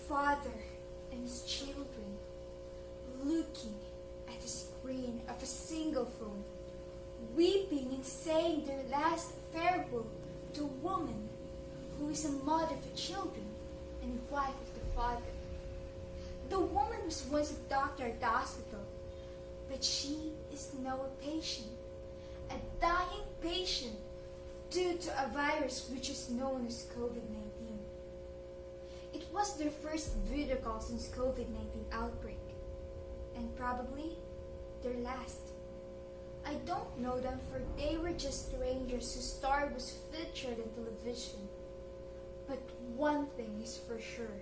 father and his children looking at the screen of a single phone, weeping and saying their last farewell to a woman who is a mother for children and wife of the father. The woman was once a doctor at the hospital, but she is now a patient, a dying patient due to a virus which is known as COVID-19. It was their first video call since COVID-19 outbreak, and probably their last. I don't know them, for they were just strangers whose story was featured on television. But one thing is for sure,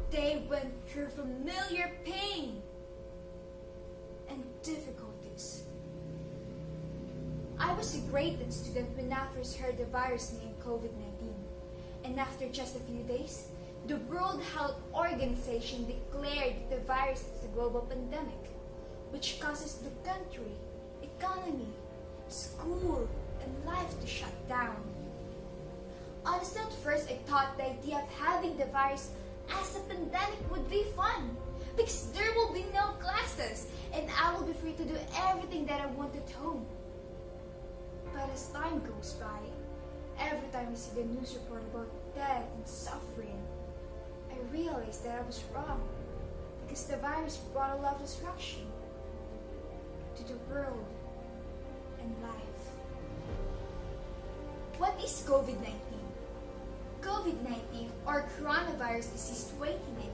they went through familiar pain and difficulties. I was a grade 10 student when I first heard the virus named COVID-19, and after just a few days, the World Health Organization declared that the virus is a global pandemic, which causes the country, economy, school, and life to shut down. Honestly, at first I thought the idea of having the virus as a pandemic would be fun, because there will be no classes, and I will be free to do everything that I want at home. But as time goes by, every time I see the news report about death and suffering, I realize that I was wrong, because the virus brought a lot of destruction to the world and life. What is COVID-19? COVID-19, or coronavirus disease 2019,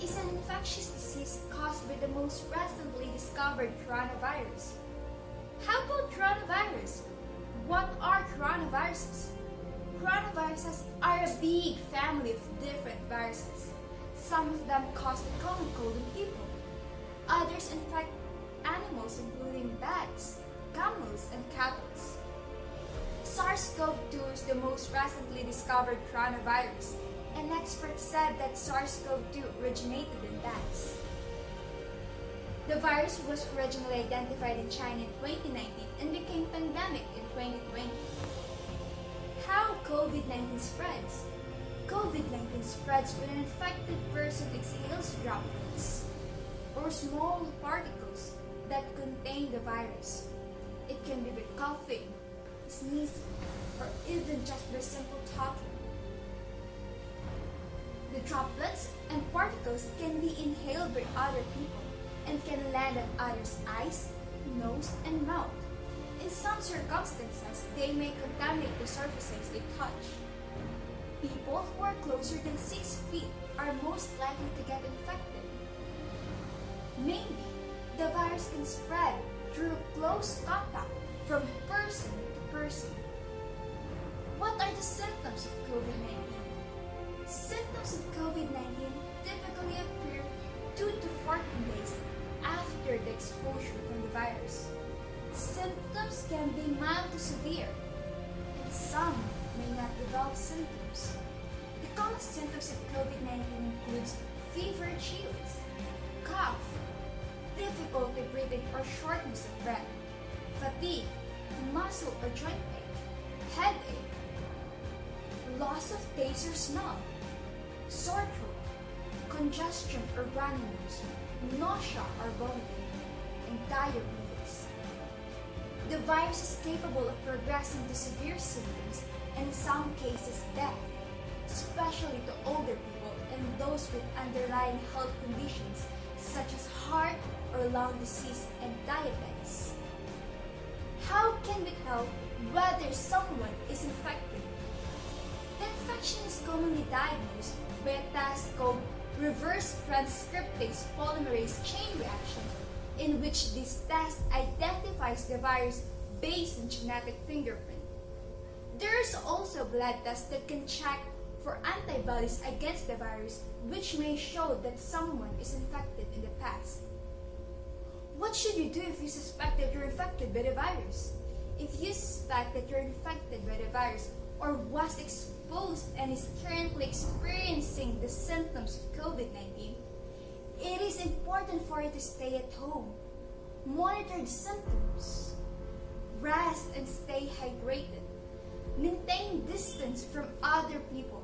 is an infectious disease caused by the most recently discovered coronavirus. How about coronavirus? What are coronaviruses? Coronaviruses are a big family of different viruses. Some of them cause the common cold in people. Others infect animals, including bats, camels, and cattle. SARS-CoV-2 is the most recently discovered coronavirus, and experts said that SARS-CoV-2 originated in bats. The virus was originally identified in China in 2019 and became pandemic in 2020. How COVID-19 spreads? COVID-19 spreads when an infected person exhales droplets or small particles that contain the virus. It can be by coughing, sneezing, or even just by simple talking. The droplets and particles can be inhaled by other people and can land on others' eyes, nose, and mouth. In some circumstances, they may contaminate the surfaces they touch. People who are closer than 6 feet are most likely to get infected. Mainly, the virus can spread through close contact from person to person. What are the symptoms of COVID-19? Symptoms of COVID-19 typically appear 2 to 14 days after the exposure from the virus. Symptoms can be mild to severe, and some may not develop symptoms. The common symptoms of COVID-19 includes fever, chills, cough, difficulty breathing or shortness of breath, fatigue, muscle or joint pain, headache, loss of taste or smell, sore throat, congestion or runny nose, nausea or vomiting, and diarrhea. The virus is capable of progressing to severe symptoms and in some cases death, especially to older people and those with underlying health conditions such as heart or lung disease and diabetes. How can we tell whether someone is infected? The infection is commonly diagnosed by a test called reverse transcriptase polymerase chain reaction, in which this test identifies the virus based on genetic fingerprint. There is also a blood test that can check for antibodies against the virus, which may show that someone is infected in the past. What should you do if you suspect that you're infected by the virus? If you suspect that you're infected by the virus or was exposed and is currently experiencing the symptoms of COVID-19, it is important for you to stay at home, monitor the symptoms, rest and stay hydrated, maintain distance from other people,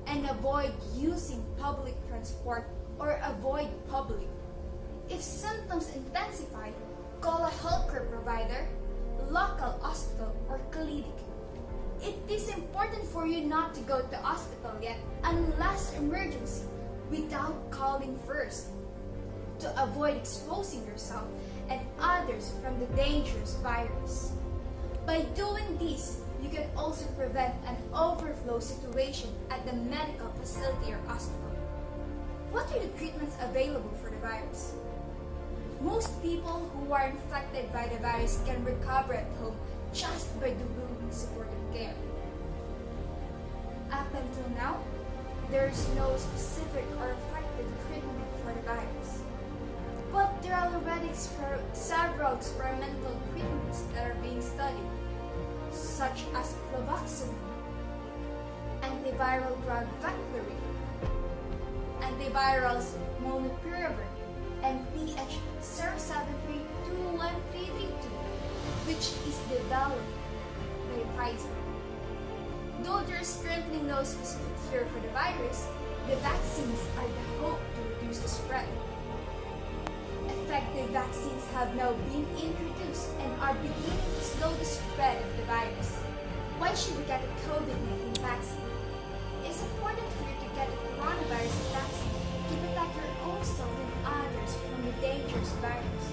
and avoid using public transport or avoid public. If symptoms intensify, call a healthcare provider, local hospital, or clinic. It is important for you not to go to the hospital yet unless emergency without calling first, to avoid exposing yourself and others from the dangerous virus. By doing this, you can also prevent an overflow situation at the medical facility or hospital. What are the treatments available for the virus? Most people who are infected by the virus can recover at home just by doing supportive care. Up until now, there is no specific or effective treatment for the virus. But there are already several experimental treatments that are being studied, such as fluvoxamine, antiviral drug Veklury, antivirals molnupiravir, and PH07321332, which is developed by Pfizer. Though there is currently no specific cure for the virus, the vaccines are the hope to reduce the spread. Effective vaccines have now been introduced and are beginning to slow the spread of the virus. Why should we get a COVID-19 vaccine? It's important for you to get a coronavirus vaccine to protect your own self and others from the dangerous virus.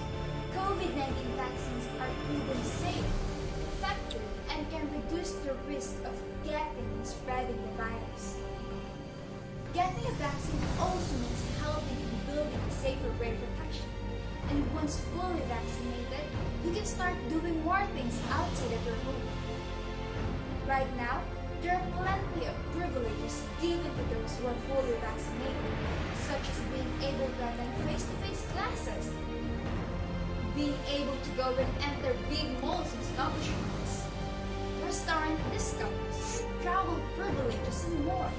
COVID-19 vaccines are proven safe, effective, and can reduce the risk of getting and spreading the virus. Getting a vaccine also means helping in building a safer way of protection. And once fully vaccinated, you can start doing more things outside of your home. Right now, there are plenty of privileges given to those who are fully vaccinated, such as being able to attend face-to-face classes, being able to go and enter big malls and establishments, restaurant discounts, travel privileges, and more.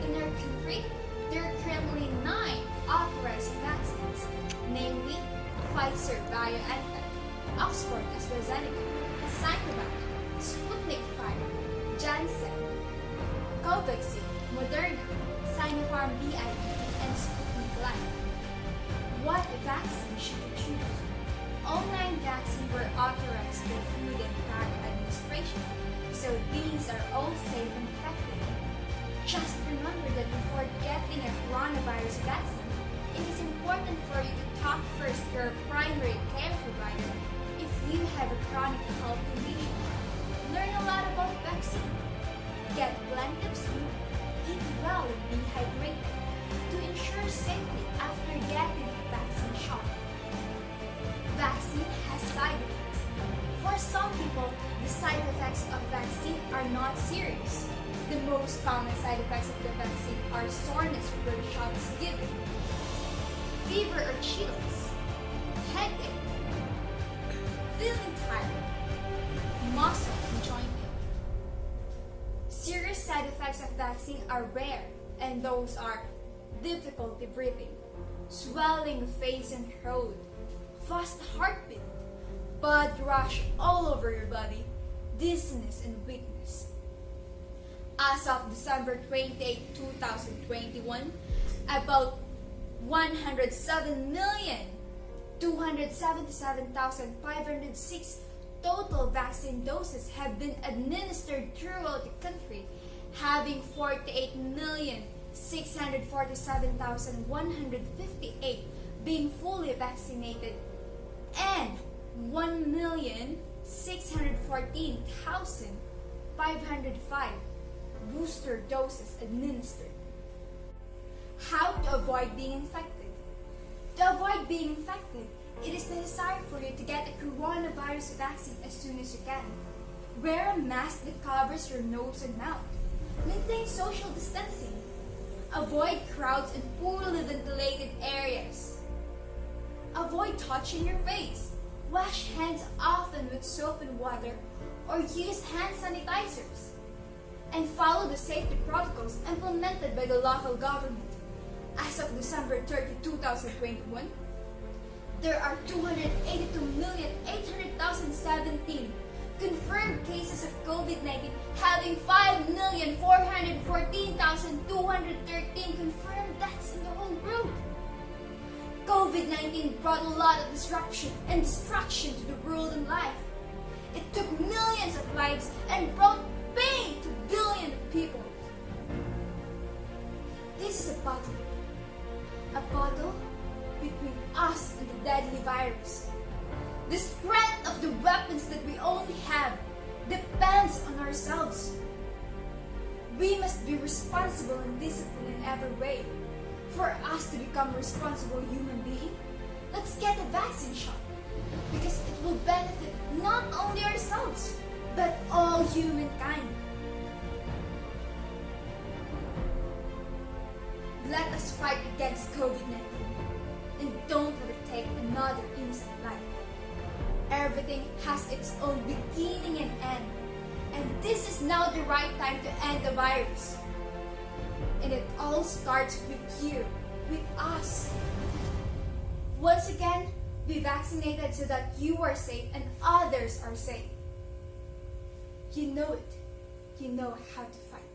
In our country, there are currently 9 authorized vaccines, namely Pfizer BioNTech, Oxford AstraZeneca, Sinovac, Sputnik V, Janssen, Covaxin, Moderna, Sinopharm BID, and Sputnik Light. What vaccine should you choose? All 9 vaccines were authorized by Food and Drug Administration, so these are all safe and effective. Just remember that before getting a coronavirus vaccine, it is important for you to talk first to your primary care provider if you have a chronic health condition. Learn a lot about vaccine. Get plenty of sleep, eat well, and be hydrated to ensure safety after getting a vaccine shot. Vaccine has side effects. For some people, the side effects of vaccine are not serious. The most common side effects of the vaccine are soreness where the shot is given, fever or chills, headache, feeling tired, muscle and joint pain. Serious side effects of vaccine are rare, and those are difficulty breathing, swelling of face and throat, fast heartbeat, blood rush all over your body, dizziness and weakness. As of December 28, 2021, about 107,277,506 total vaccine doses have been administered throughout the country, having 48,647,158 being fully vaccinated and 1,614,505 booster doses administered. How to avoid being infected? To avoid being infected, it is necessary for you to get a coronavirus vaccine as soon as you can. Wear a mask that covers your nose and mouth. Maintain social distancing. Avoid crowds in poorly ventilated areas. Avoid touching your face. Wash hands often with soap and water or use hand sanitizers. And follow the safety protocols implemented by the local government. As of December 30, 2021, there are 282,800,017 confirmed cases of COVID-19 having 5,414,213 confirmed deaths in the whole world. COVID-19 brought a lot of disruption and destruction to the world and life. It took millions of lives and brought pain to billions of people. This is a battle between us and the deadly virus. The strength of the weapons that we only have depends on ourselves. We must be responsible and disciplined in every way. For us to become a responsible human being, let's get a vaccine shot, because it will benefit not only ourselves, but all humankind. Let us fight against COVID-19 and don't let it take another innocent life. Everything has its own beginning and end, and this is now the right time to end the virus. And it all starts with you, with us. Once again, be vaccinated so that you are safe and others are safe. You know it. You know how to fight.